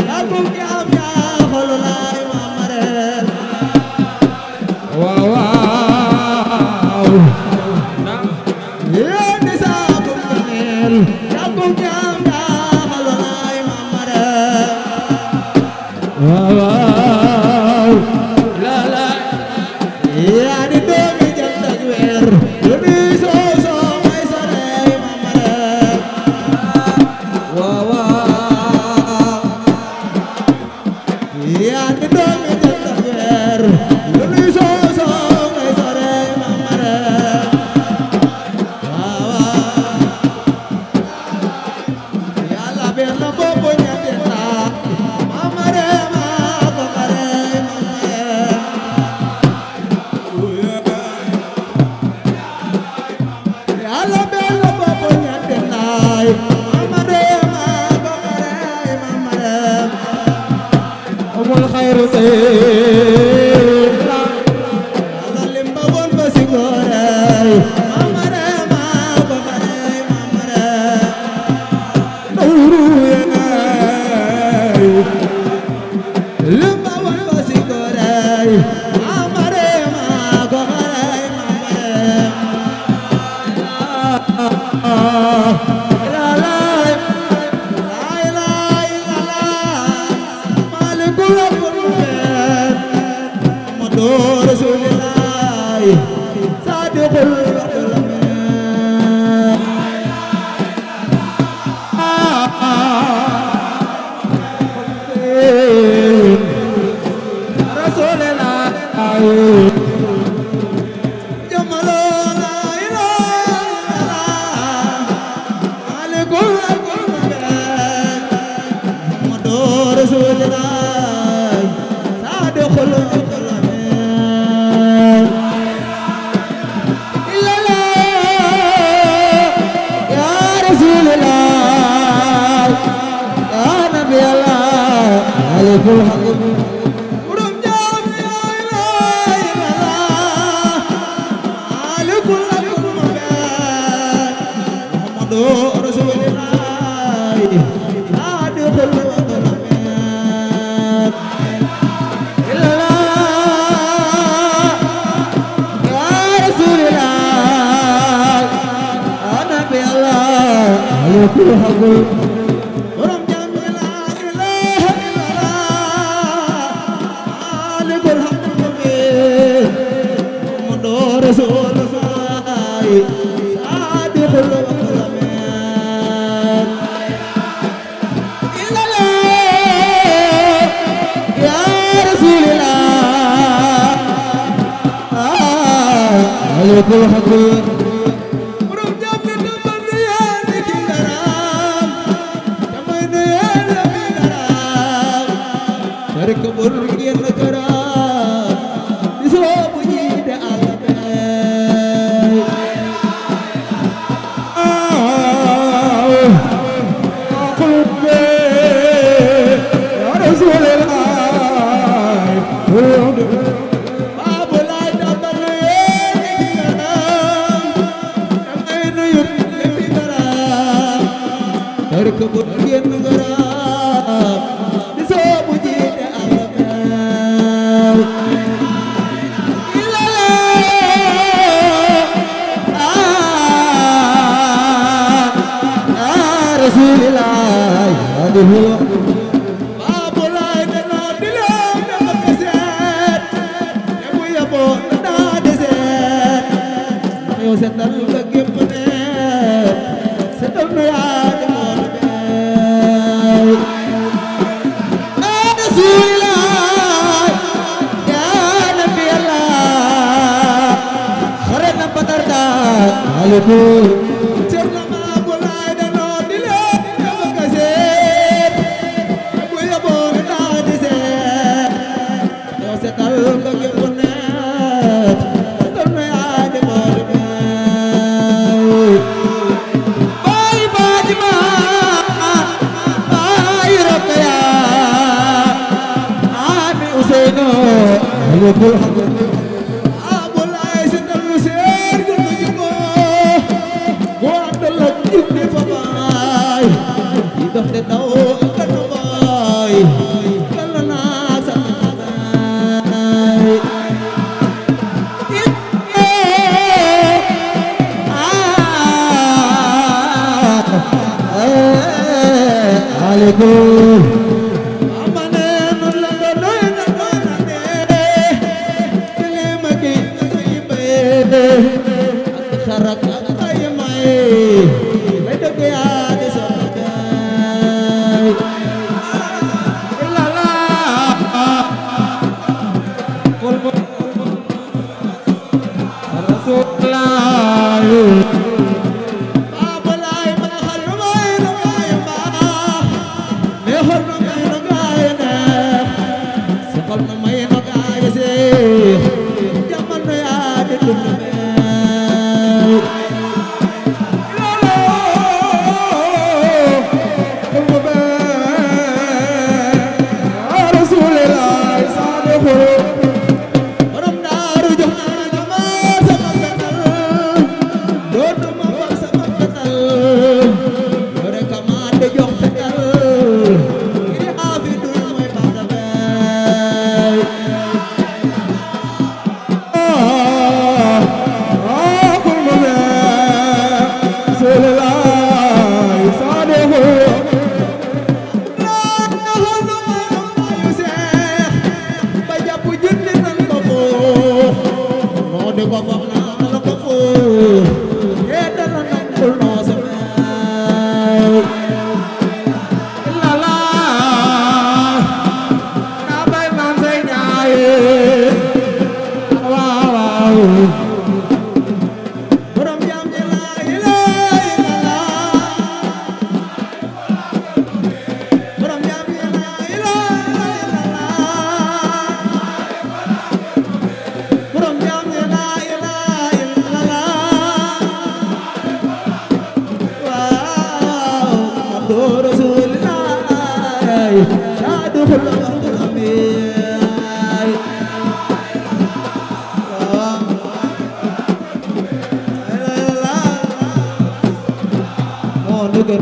Ya waaw la la yaa di doomi jant ak weer lu di soo soo may sarey mamare waaw yaa di doomi jant ak weer lu di soo soo may sarey mamare waaw yàlla benn bopp ñetti naa mamare ma ko xarey mamare yàlla benn bopp ñetti naay mamare ma ko xarey mamare amul xayru say yàlla limba woon ba si góorey mamare ma ko xarey mamare limba woon ba si góorey mamare ma ko xarey mamare amane non la ko foog naa la ko fóor yee dana nangul noo samay la la naa bay naan say ñaaye waaw waaw borom jaam ñi laa ilaaha illallaah borom jaam ñi laa ilaaha illallaah borom jaam ñi laa ilaaha illallaah waaw Muhammadu rasuulullaah saadu xulul amiin waaw moo dëgër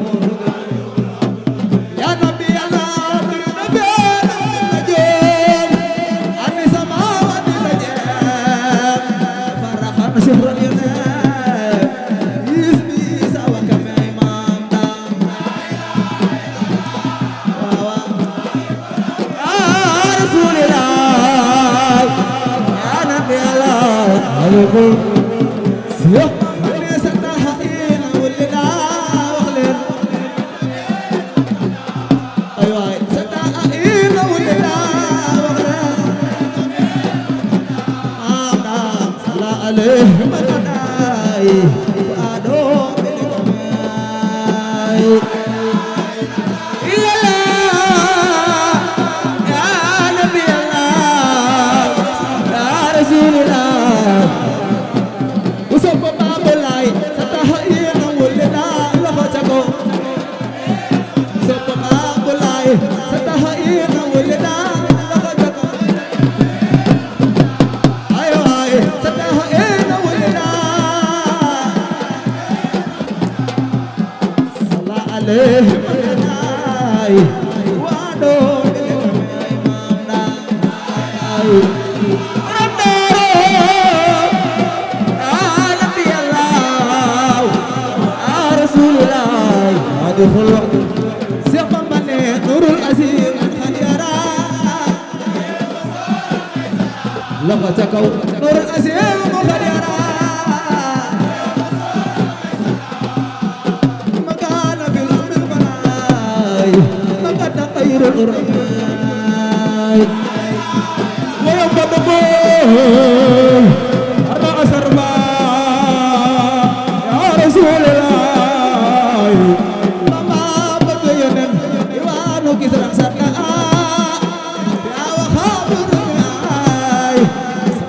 yaa nabi yàlla biri na feen la joom ani sama wadi la jeem faraxan sihran yoneen ismi sawa kame imam dam waaw yaa rasulillah yaa nabi yàlla alaykum siyo ni sakta haina wulida wax leen ay waay sakta haina wulida wax leen am sala alayhi manay faado bilikamay ilala ya nabi allah ya rasulillah usop babulay sakta haina wulida loxo ca ko usop babulay sakta haina wulida loxo ca ko ay waay sakta haina wulida sala alayhi manay waado bilikamay imam day adkhul Seex Bamba ne nurul asir xad yara loxo ca kaw nurul asir mu xad yara makana fil umril banaay makana xayrul urmaay wayam badabo arba asarba ya rasulillah kisran sarka ya wa khabur ay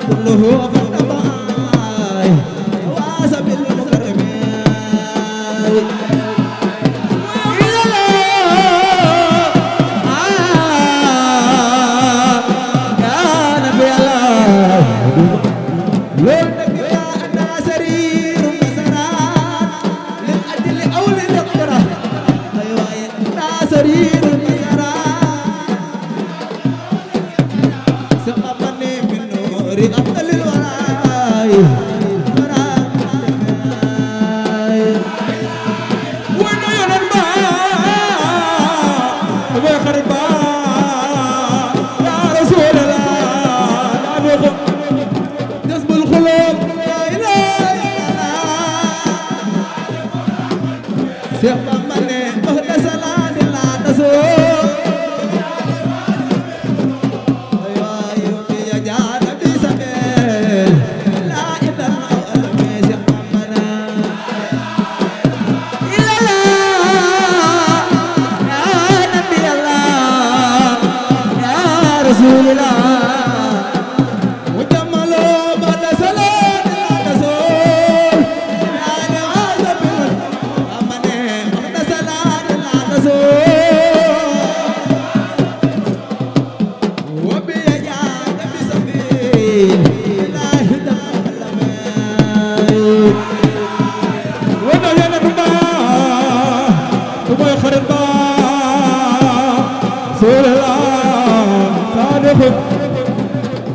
kulluhu afdal wa sabil mukarram ya nabi allah lol ya ana sarirun nasaran lil ajli aw lil iqra aywa ya sarirun afdalil waraay wana yonen ba boy xarit ba ya rasulallah daa ko jasbul xulub la ilaha illallah Seex Bamba ne wax da salaati la daso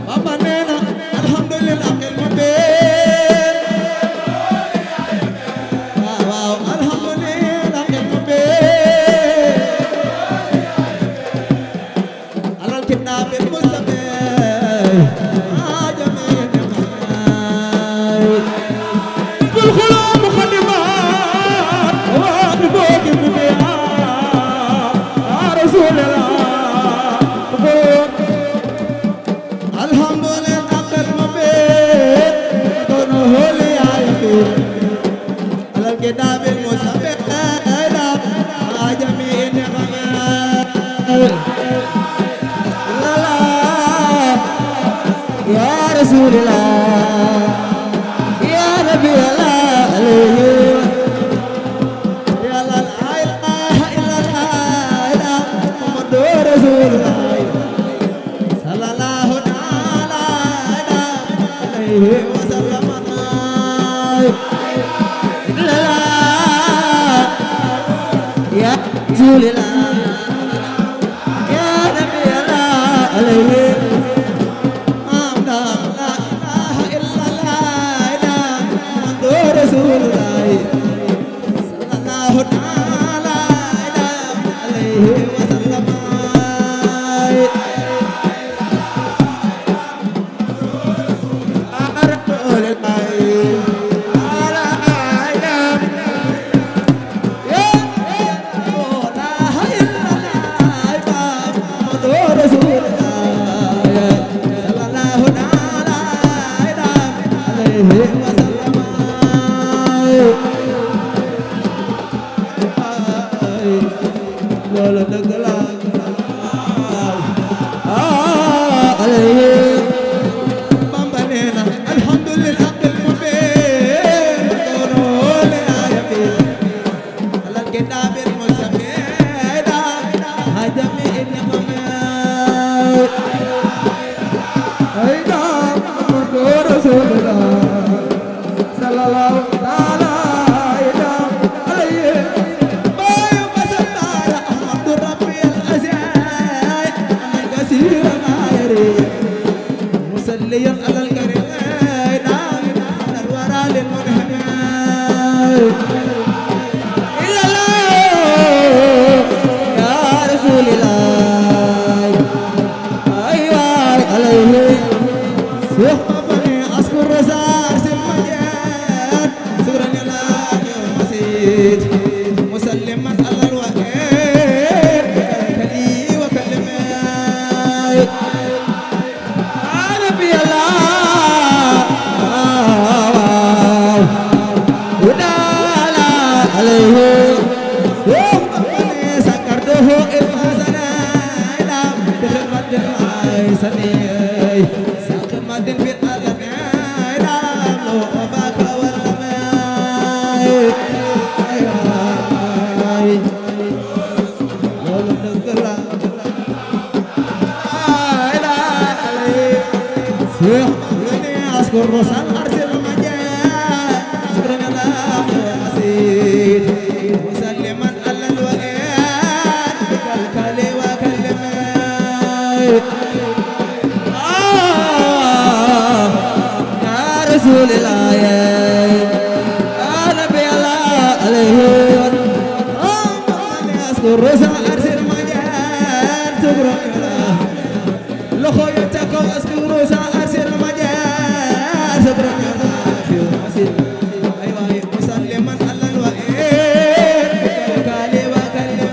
Bamba nee na alhamdulillah xel ma bee waaw waaw alhamdulillah xel ma bee alal kitaab mustafa ajame رسول الله يا نبي الله عليه يا لا إله إلا الله محمد رسول الله صلى الله تعالى عليه وسلم لا يا رسول الله يا نبي الله عليه رسول الله صلى الله تعالى عليه وسلم رسول الله على عالم يا لا إله إلا الله رسول الله صلى الله تعالى عليه وسلم wala dëgg la alayhi Bamba nee na alhamdulillah bil mubin dono le ayabi alal kitabil musamida hajami inqama ayda muhammad rasulullah sallallahu ta'ala مسليا على الكريم نعم الورى للمنهم إلا الله يا رسول الله أيوة عليه سيحبني أذكر رسال سلمجان سكرا لله المسيد مسلما على الوحيد كلي وكلمه عليه ومن سكرته إفاسنا إلى بخدمة العيساني ساقمة في الألم إلى لوفاك والأمي أذكر رسال أرسل المجال شكرا الله المسيد مسلما على الوئاد كالكالي وكلمة يا رسول الله يا نبي الله عليه أذكر رسال أرسل المجال شكرا الله لخويتك أذكر رسال أرسل المجال شكرا الله أيوة مسلما على الوئاد كالكالي وكلمة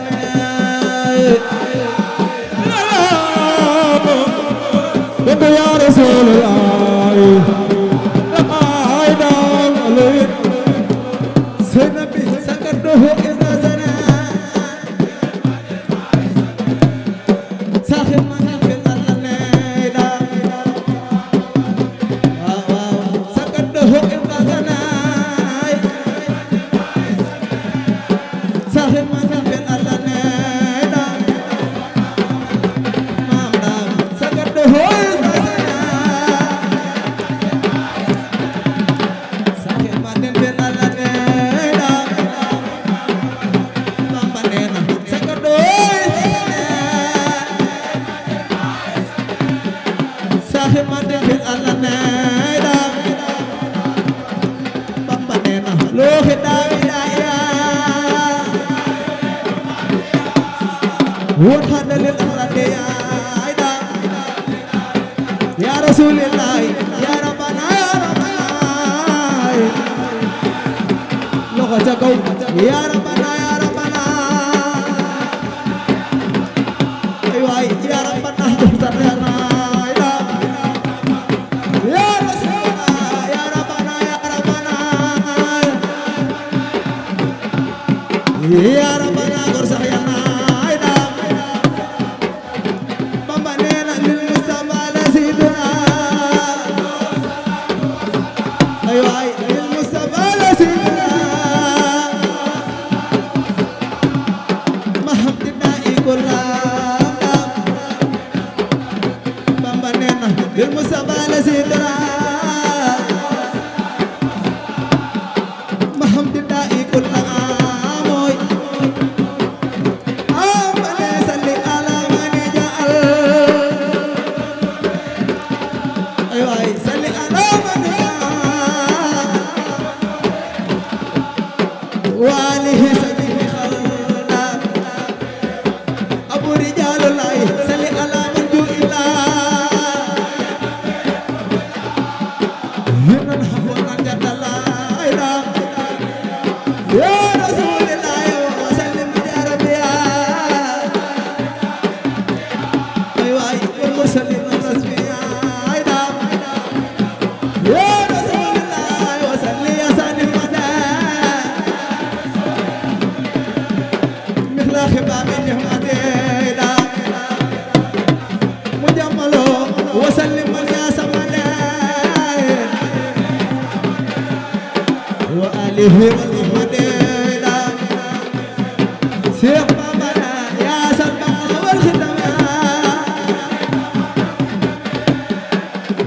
يا رسول الله أيضا عليه سنبي سكرته إذا سنة ساخر من في الأرض سكرته إذا سنة ساخر من في الأرض سكرته وحد للأرض يا رسول الله يا ربنا يا ربنا لغتكم يا ربنا يا ربنا أيوة يا ربنا اهدنا يا رسول الله يا ربنا يا ربنا يا ربنا قرص يا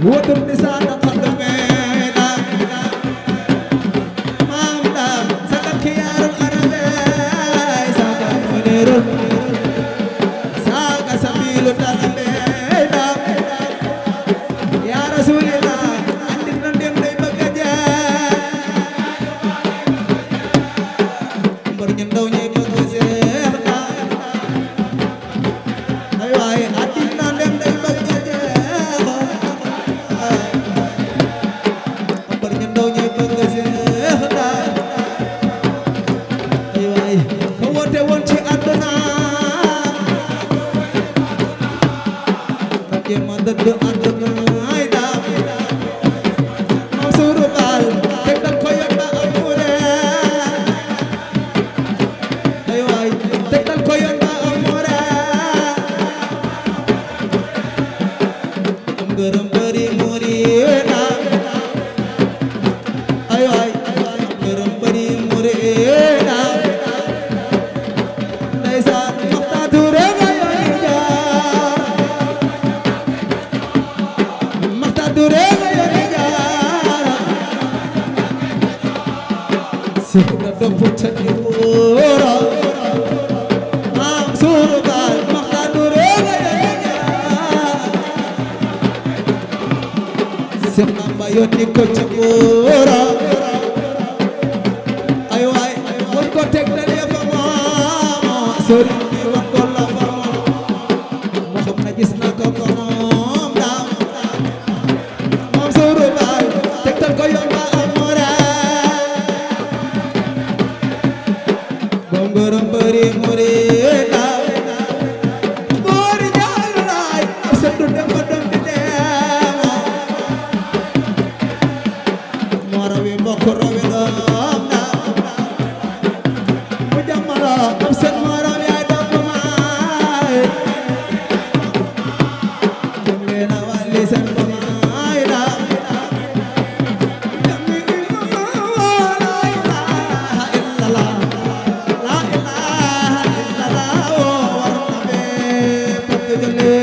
wotur di sana qadamena mam dam sakal khiyarul arabe saka munirul saka sabilu talabena ya rasulillah andil na dem day bëgg jaar mbër ñu ndaw ñi bëgg seex na ay waay andil na dem day bëgg jaar mbër ñu ndaw ñi bëgg seex na ay waay ko woote woon ci àdduna ke ma dëdd àdduna ay daam Mansour Baal te dal ko yomba amure ay waay te dal ko yomba amure am gërëm bëri muri na ay waay am gërëm bëri muri na ndeysaan waxtaatu rek ay jaar maxtaatu rek ay jaar sirna dopp tani wóora Mansour Baal maxtaatu rek ay jaar sirna ma yónni ko ci wóora ay waay won ko teg dal ya fa moom sori bi wan ko la fa moom moo xam na gis na ko moom daam Mansour Baal tegtal ko yomba amore bom gërëm bëri muri daam boori ñaar laay ab sendu dem ba dem di deemo moo rawi mbokk rawi doom daam mu jàmmala ab sen moo rawi ay doom maay jëm leen a wàlli sen ba maay daam jàmmi illallah la ilaha illallah la ilaha illallah war na bee pëgg jële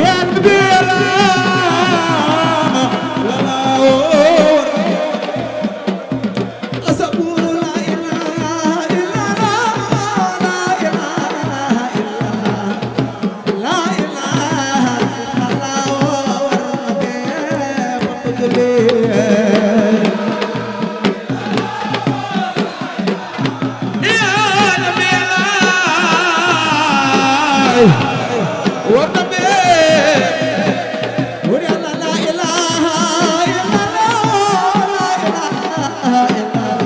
ya nabi asaburu la ilaha illallah la ilaha illallah la ilaha illallah war na bee pëgg jële war na bee wuri Allah la ilaha illallah la ilaha illallah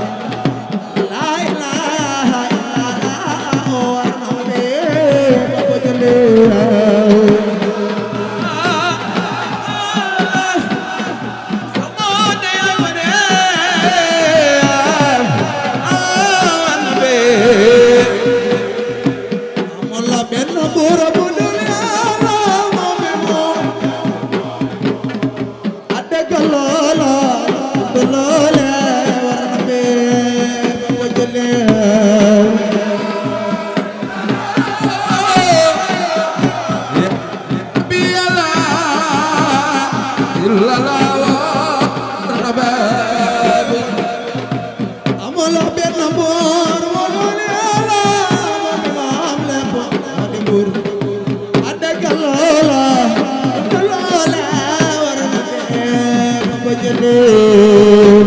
la ilaha illallah war na bee pëgg jële amalla benn buur bu dul Yàlla moom mi moom adega loola du loole war na bee ba ko jëlee bi Yàlla illallah war na bee amalla benn buur bu dul Yàlla moom mi moom lépp moo di buur adega loola du loole war na bee ba ko jëlee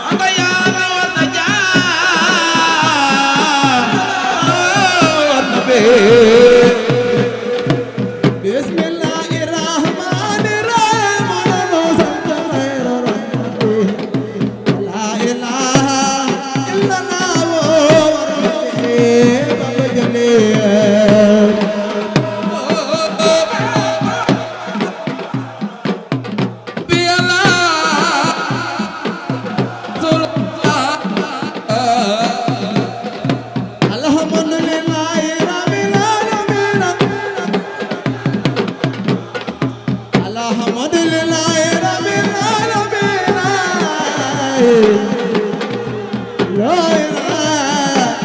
anga Yàlla war na jaar war na bee bismillahi rahmani rahim nanu sant xayra rahmati la ilaha illallah war na bee ba ko jëlee bi Yàlla alhamdulillahi rabbil alamin alhamdulillahi rabbil alamin la ilaha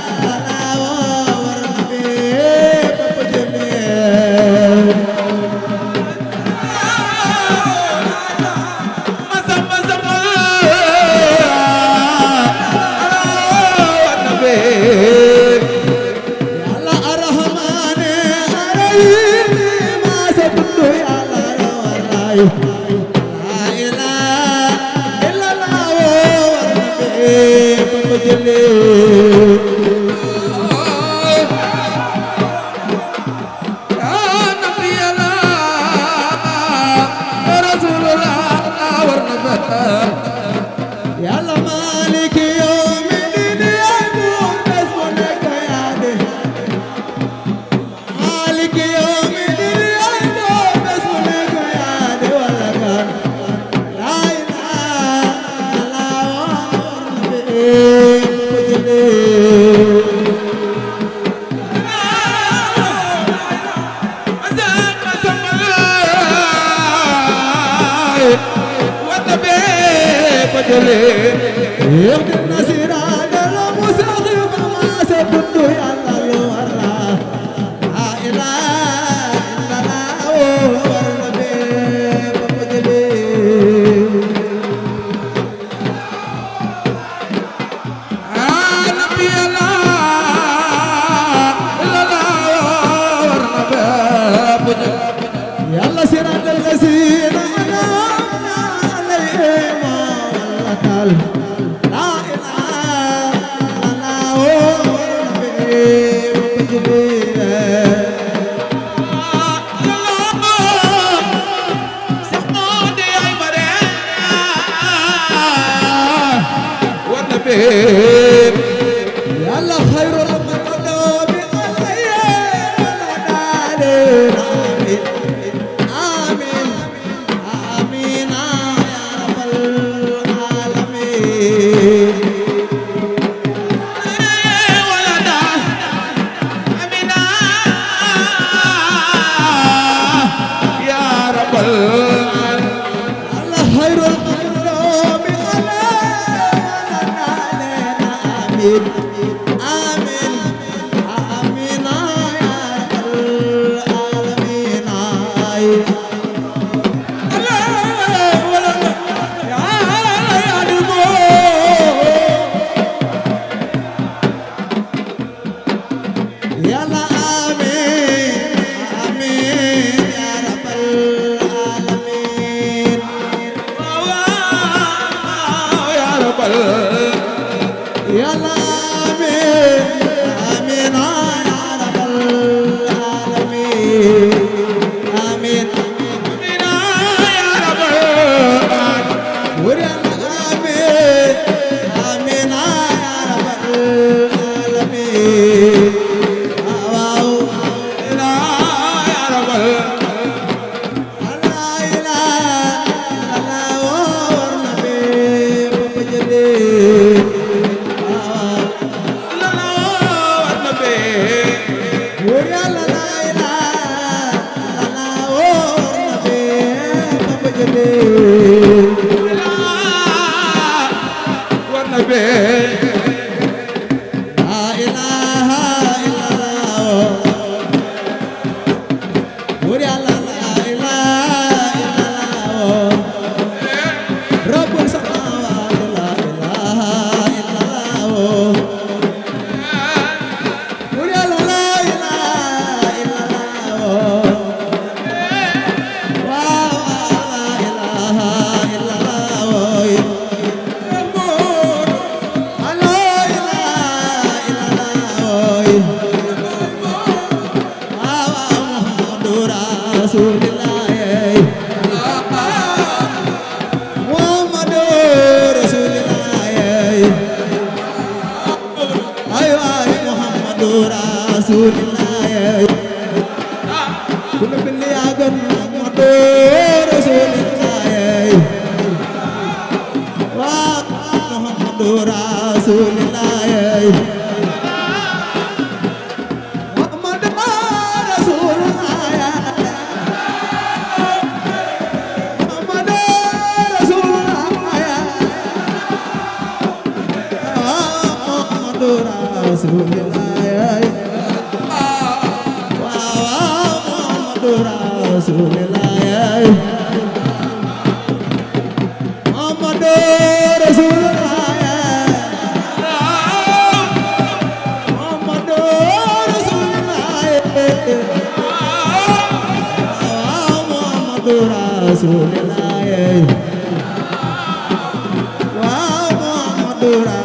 Papa Jële Yàlla Maliki yawmi din yaay buur bés bu nekk yaa de Maliki yawmi din yaay buur bés bu nekk yaa de wala kan laa ilaaha يهدنا صراط المستقيم ما سبت يا الله لا إله إلا الله والنبي بابجلي نبي الله إلا الله والنبي يا الله صراط الذين أنعمت عليهم تعال لا إله إلا الله يلا خير المقدم آمين آمين يا رب العالمين ولدا آمين يا رب العالمين الله خير المقدم آمين آمين آمين يا رب العالمين يلا آمين آمين يا رب العالمين يا رب يلا آمين آمين يا رب العالمين آمين آمين يا رب ورينا آمين آمين يا رب العالمين Hey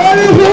Thank you.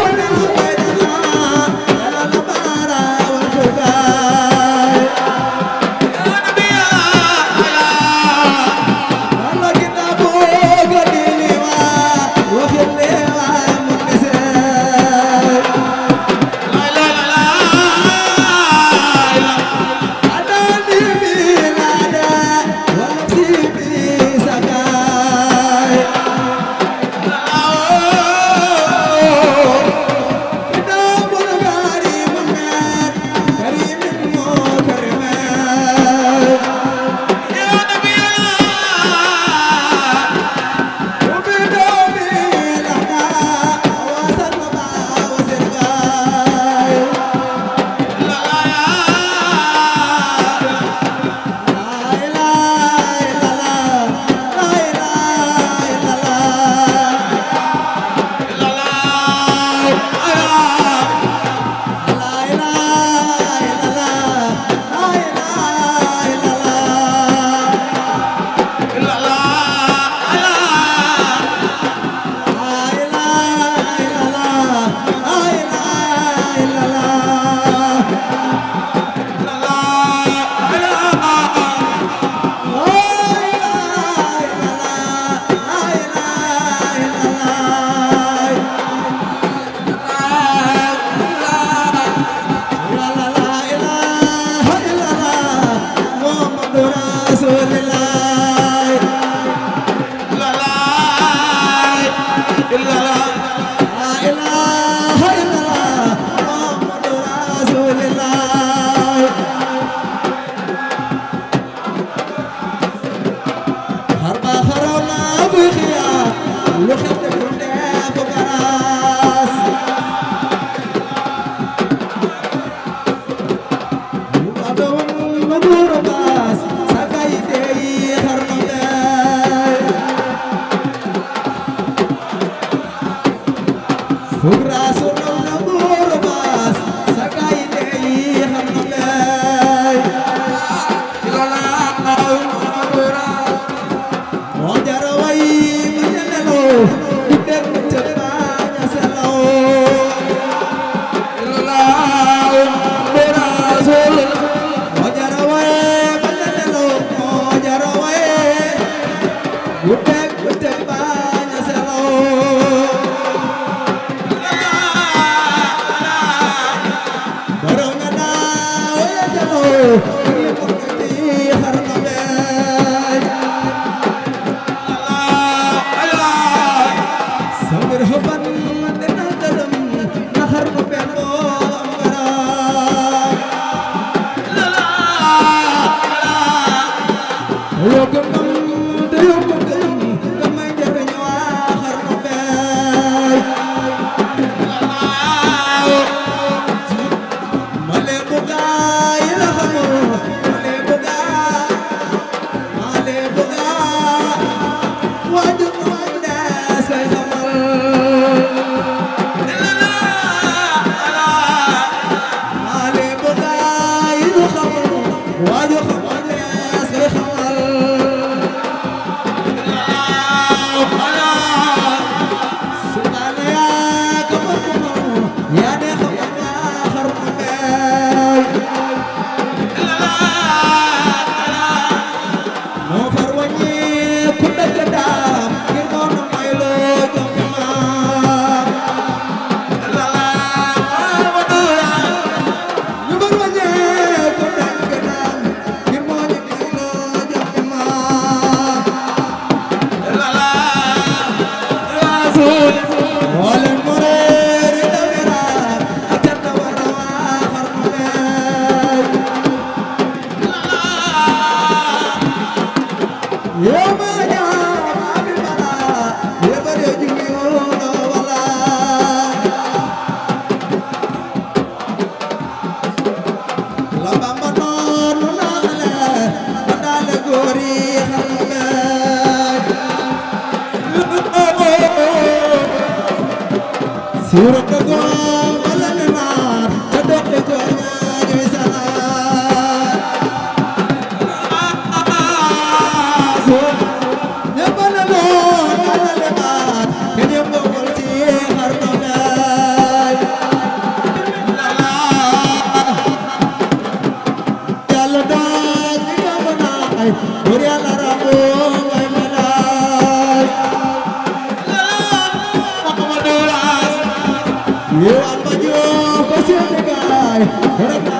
yow Alba Diop ba Sénégal rek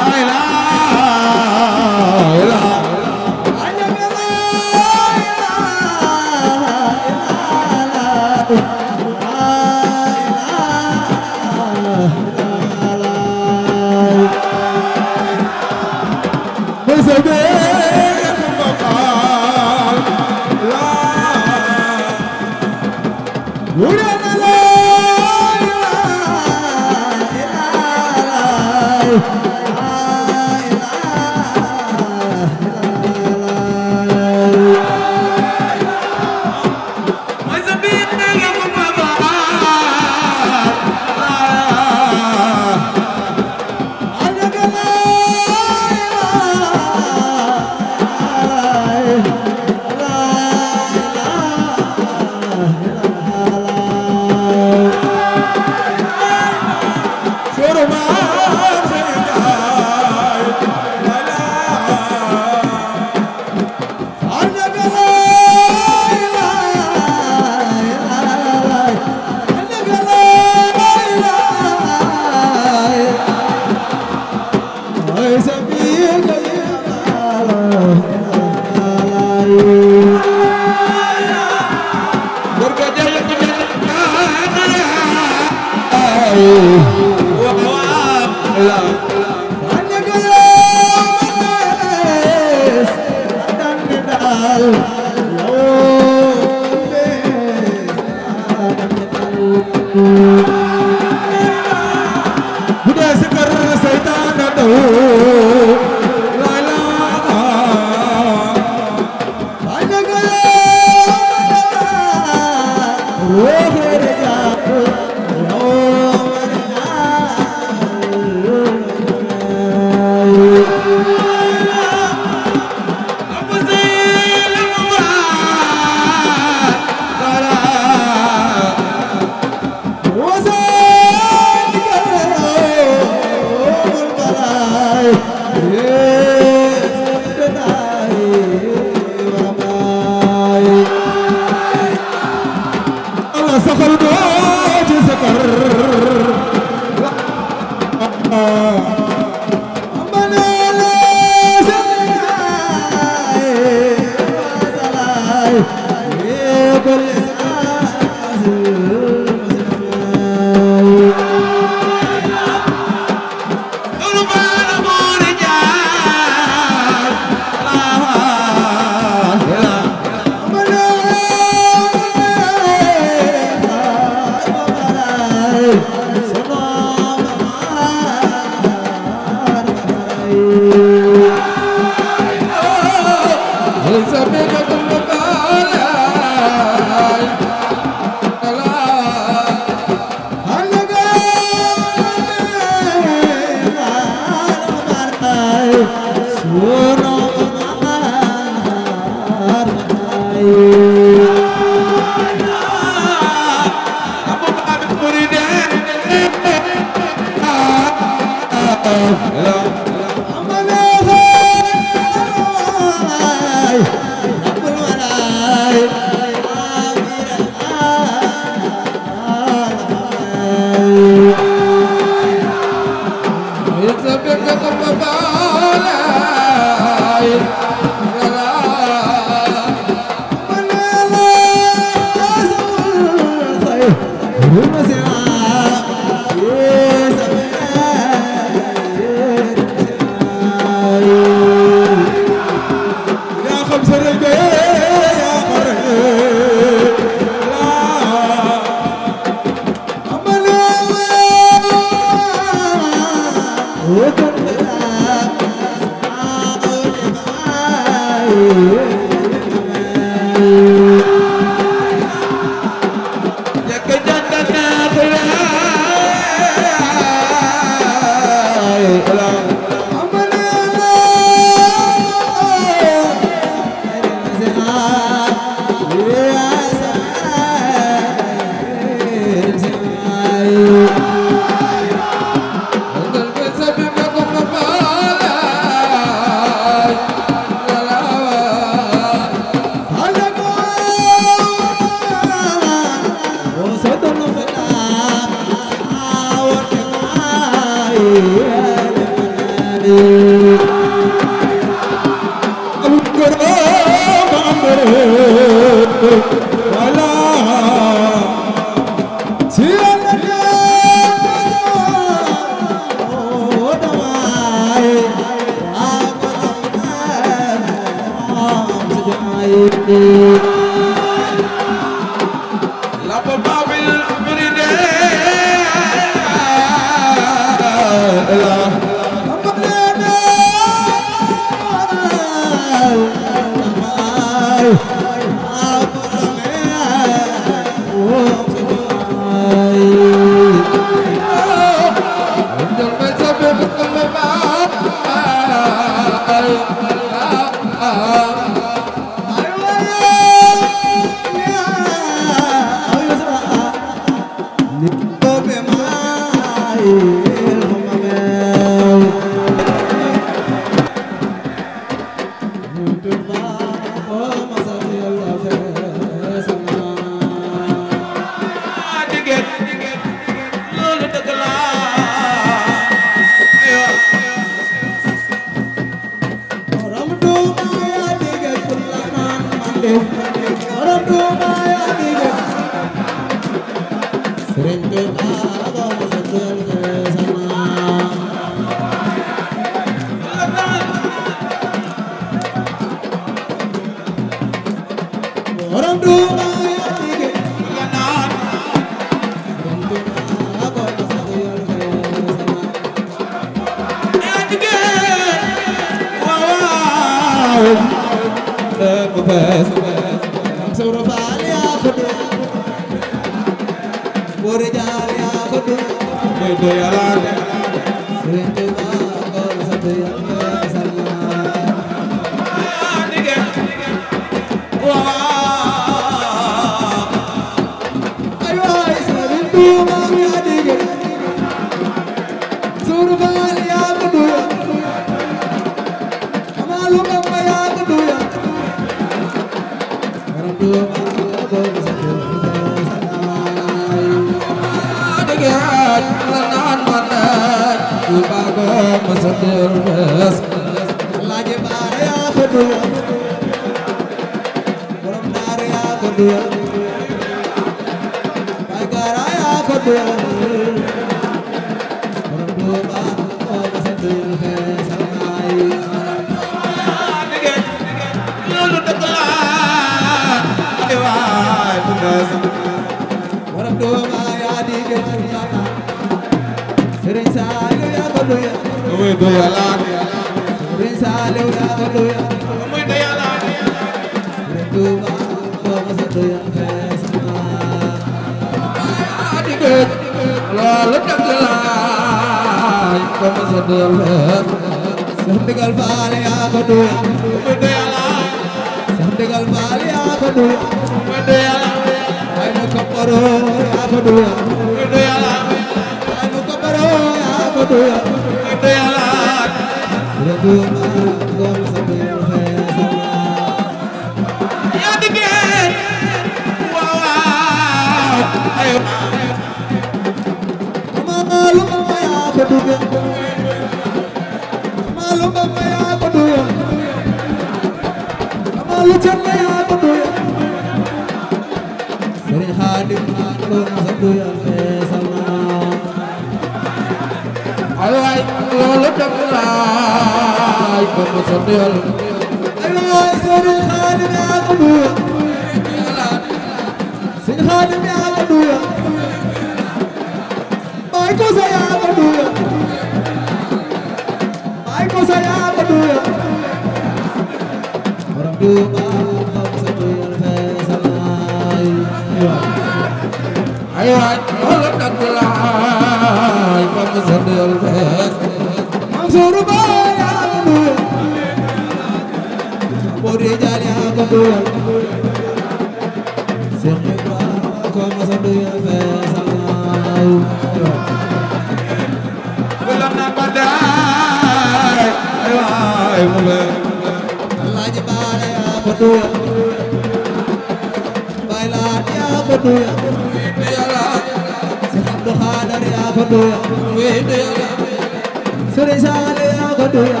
Sëriñ Saaliw ko duya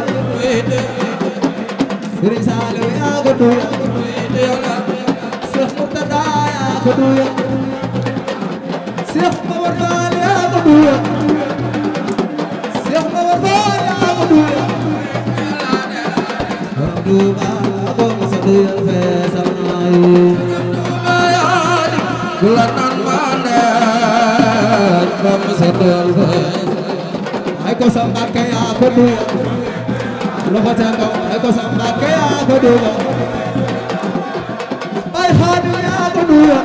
Serigne Saliou yaa ko duya Cheikh Murtada yaa ko duya Cheikh Mawar Fall yaa ko duya Cheikh Mawar Fall yaa ko duya borom Touba ko mos a duyal feesal naa yi kula nan mane ba mos a duyal feesal ay ko sa Mbàkke yaa ko duya loxo ca kaw ay ko sa Mbàkke yaa ko duya bay Xaadim yaa ko duya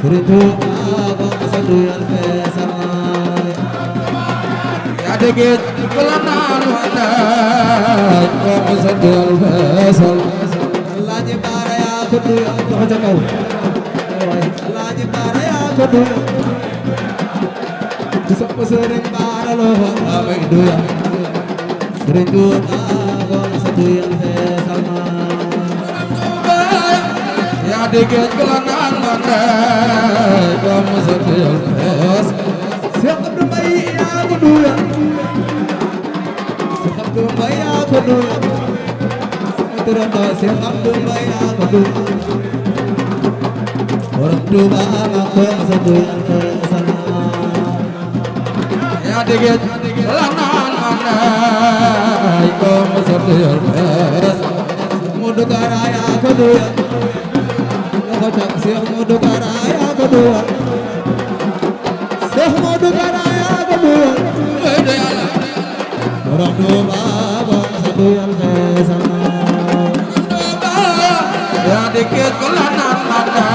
Sëriñ Tuuba ko mos a duyal feesal yaa dégg kula naan mane ko mos a duyal feesal Alaaji Baara yaa ko duya loxo ca kaw Alaaji Baara yaa ko duya di sopp Sëriñ Baara loxo amay duya Sëriñ Tuuba ko mos a duyal feesal yaa dégg kula naan mane ko mos a duyal feesal Cheikh Abdou Mbaye yaa ko duya Cheikh Abdou Mbaye yaa ko duya turando Cheikh Abdou Mbaye yaa ko duya borom Touba ko mos a duyal feesal yaa dégg kula naan mane ko mos a duyal feesal Modou Kara yaa ko duya loxo ca Cheikh Modou Kara yaa ko duya Cheikh Modou Kara yaa ko duya borom Touba ko mos a duyal feesal yaa dégg kula naan mane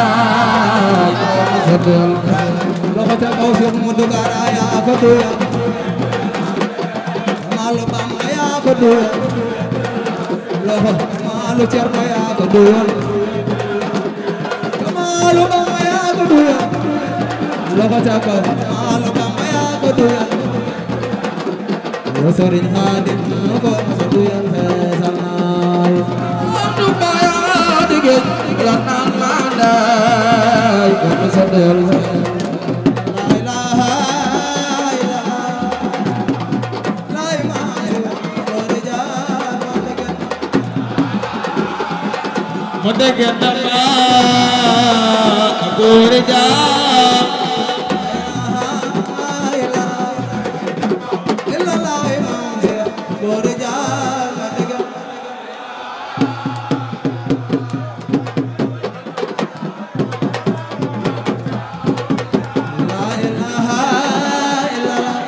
ko mos a duyal feesal loxo ca kaw Cheikh Modou Kara yaa ko duya Maalu Bamba yaa ko duya loxo Maalu Cerno yaa ko duya Maalu Bamba yaa ko duya loxo ca kaw Maalu Bamba yaa ko duya yo Sëriñ Xaadim ko mos a duyal feesal Abdou Mbaye yaa dégg kula naan mane ko mos a duyal feesal mo dégg dama góor jaam góor jaam ma dégg la ilaha illallah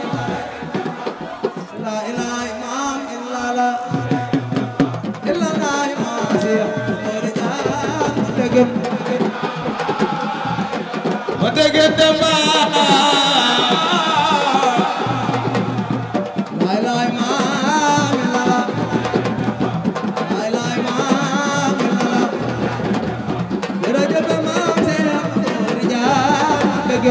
la ilaha imam illallah illallah imam ma dégg dama la ilaha imam illallah la ilaha imam illallah jërëjëf maam Seex Góor Jaam dégg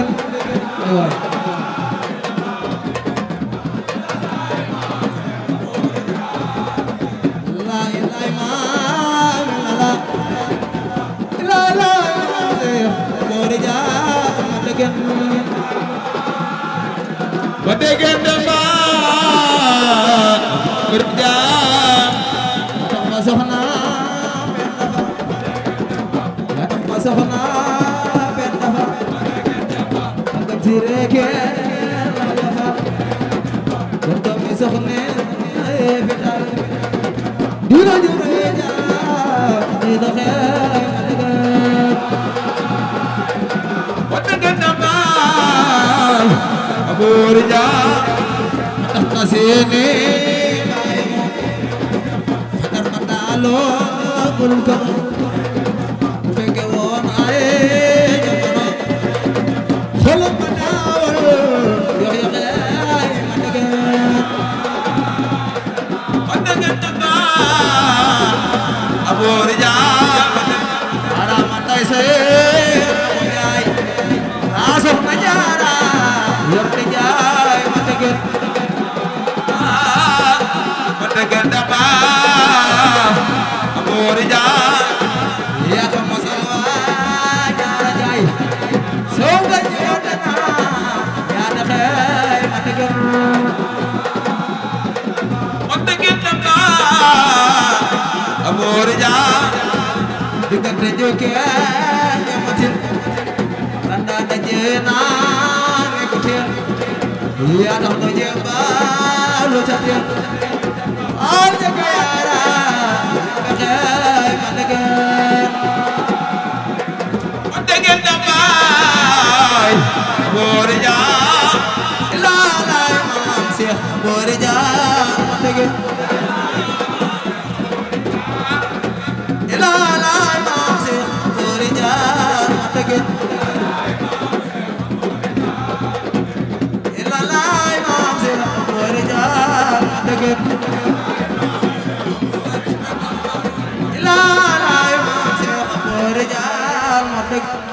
la ilaha imam illallah la ilaha imam Seex Góor Jaam dégg ma dégg dama Góor Jaam tax ma soxna soxna benn dafa ak tireke la dafa don doomi soxna fi dal dina jure ja di doxe wata ganda baay Góor Jaam tax na seeni baay moom fatar ma daaloo gul ko xolam ma daawal yox yoxeey ma dëgg ma dëgg dëgg Góor Jaam ara ma tay see yaay raa soxna Jaara yox di jaay ma dëgg dëgg Góor Jaam yaa ko mosal waa Jaara jaay soo nga ñëw dana yaa na xëy ma dëgg joke nyamatin randa dajena ngekutir ya dah no jeba lo chatir al jagara bakhay madagan madagan dabay borja la la imam Cheikh borja madagan la la imam Cheikh borja madagan la la imam Cheikh borja madagan la la imam Cheikh borja madagan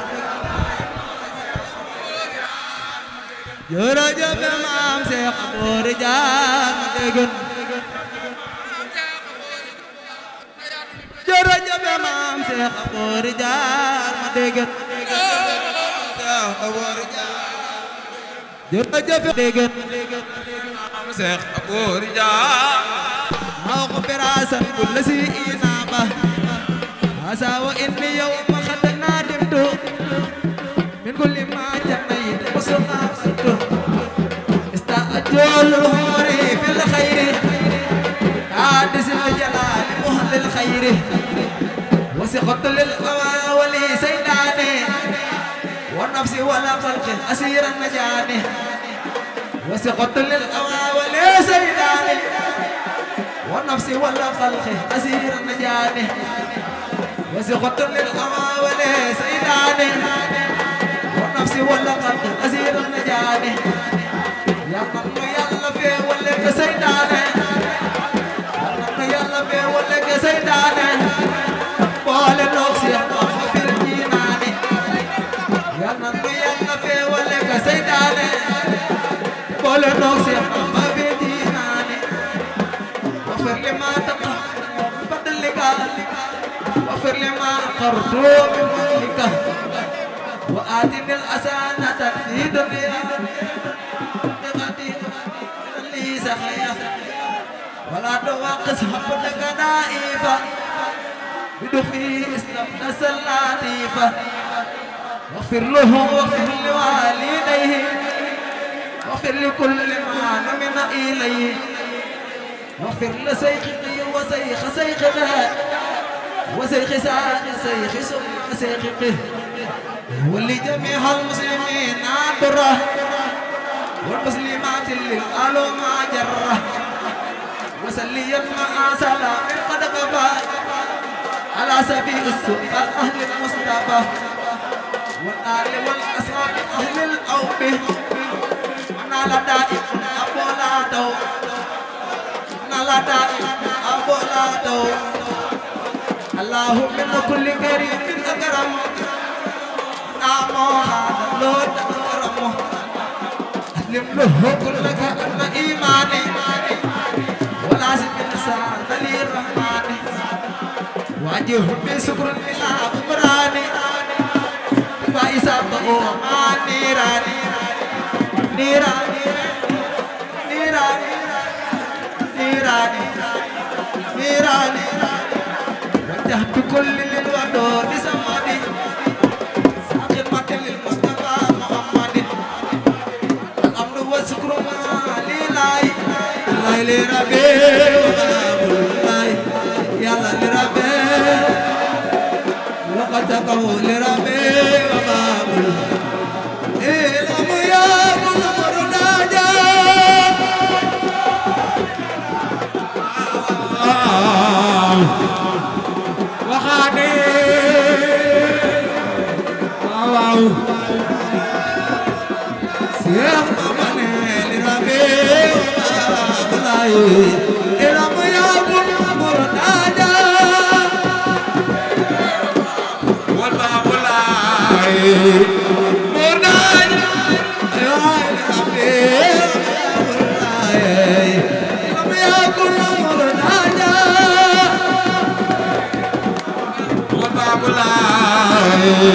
jërëjëf maam Cheikh borja madagan jërëjëf maam Cheikh borja madagan jërëjëf degen maam Cheikh borja moo ko firasan kull si inaba asa wa inni yawma qad nadimtu min kulli ma jannayt musnaftu استأجل الأمور في الخير عادس الجلال مهل الخير وسقط للأواول سيداني والنفس والخلق أسير النجاني وسقط للأواول سيداني والنفس والخلق أسير النجاني وسقط للأواول سيداني والنفس والخلق أسير النجاني يا من يلا في ولك سيدانه يا من يلا في ولك سيدانه قال النفس يا في الجنان يا من يلا في ولك سيدانه قال النفس يا في الجنان واغفر لما تقع بفضلك واغفر لما أقرت بفضلك وآتني الحسنة في دنيا ولا توقس حبتك نائفة بدخي إسلام نسل لطيفة واغفر له واغفر لوالديه واغفر لكل ما نمن إليه واغفر لسيخي وسيخ سيخه وسيخ سيخ ثم سيخه ولجميع المسلمين عبره والمسلمات للآل ما جره وسليا مع سلام قد قفى على سبيل السلطان أهل المصطفى والآل والأصحاب أهل الأوف ونال دائم أبو لا دو نال دائم أبو لا دو الله من كل كريم أكرم نعم هذا لو تكرمه له كلك أن إيماني ولازم الإنسان لي الرحمن واجه بسكر بلا غفراني فإذا ما نيراني نيراني نيراني نيراني نيراني وجهت كل للودود سمادي ساقط للمصطفى محمد وشكر ما لله الله لربي الله يلا لربي لقد تقول لربي وبابل إلهم يا منور ناجا وخاني واو سيح إلهم يا منور ناجا والباب الله مناجا يا إلهم يا منور ناجا والباب الله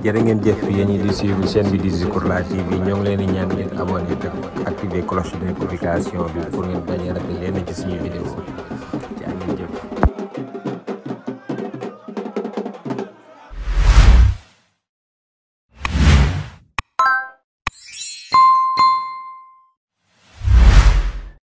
jërë ngeen jëf yéen ñi di suivre chaîne bi di Zikroullah TV ñoo ngi leen di ñaan ngeen abonné te activer cloche de notification bi pour ngeen bañ a rater leen ci suñu vidéo